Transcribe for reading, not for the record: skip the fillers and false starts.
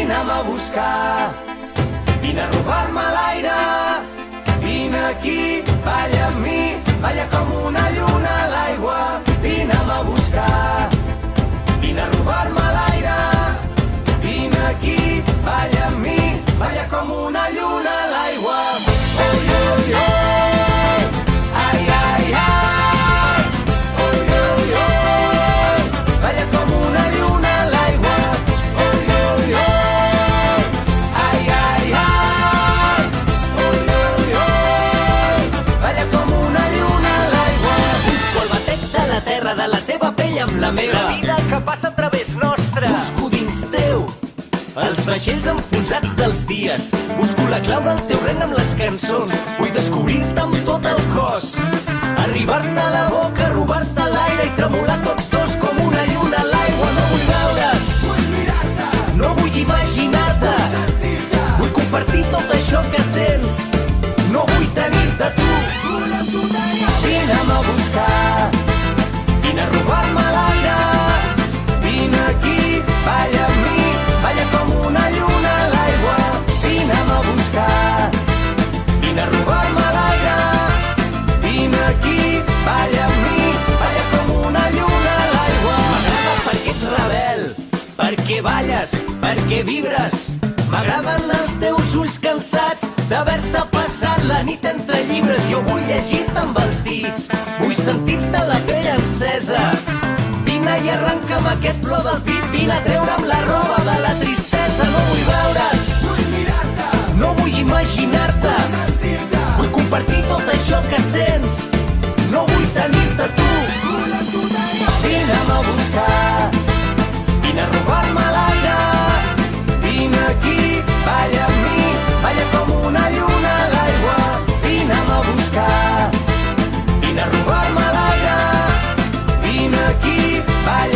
vine'm a buscar, vine a robar-me l'aire, vine aquí, balla amb mi, balla com una lluna a l'aigua, vine'm a buscar, vine a robar-me l'aire, vine aquí, balla amb mi, balla com una lluna a l'aigua. Oi, oi, oi, ai, ai, ai, oi, oi, oi, balla com una lluna a l'aigua. Oi, oi, oi, ai, ai, ai, oi, oi, oi, balla com una lluna a l'aigua. Busco el batec de la terra, de la teva pell amb la meva. La vida que passa a través nostre. Busco dins teu els vaixells enfonsats dels dies. Busco la clau del teu regne amb les cançons. Vull descobrir-te amb tot el cos, arribar-te a la boca, robar-te l'aire i tremolar tots dos com una lluna a l'aigua. No vull veure't, vull mirar-te, no vull imaginar-te, vull sentir-te, vull compartir tot això que sents. No vull tenir-te tu, vull amb tu tenir. Vine'm a buscar, vine a robar-me l'aire, vine aquí, balla amb mi, balla com una lluna a l'aigua. Vine'm a buscar, vine a robar-me l'aire, vine aquí, balla amb mi, balla com una lluna a l'aigua. M'agrada perquè ets rebel, perquè balles, perquè vibres. M'agraden els teus ulls cansats d'haver-se passat la nit entre llibres. Jo vull llegir-te amb els dits, vull sentir-te la pell encesa. Vine i arrenca'm aquest plor del pit, vine a treure'm la roba de la tristesa. No vull veure't, vull mirar-te, no vull imaginar-te, vull sentir-te, vull compartir tot això que sents. No vull tenir-te tu, vull amb tu tenir. Vine'm a buscar, vine a robar-me l'aire, vine aquí, balla amb mi, balla com una lluna a l'aigua. Vine'm a buscar, vine a robar-me l'aire, vine aquí, balla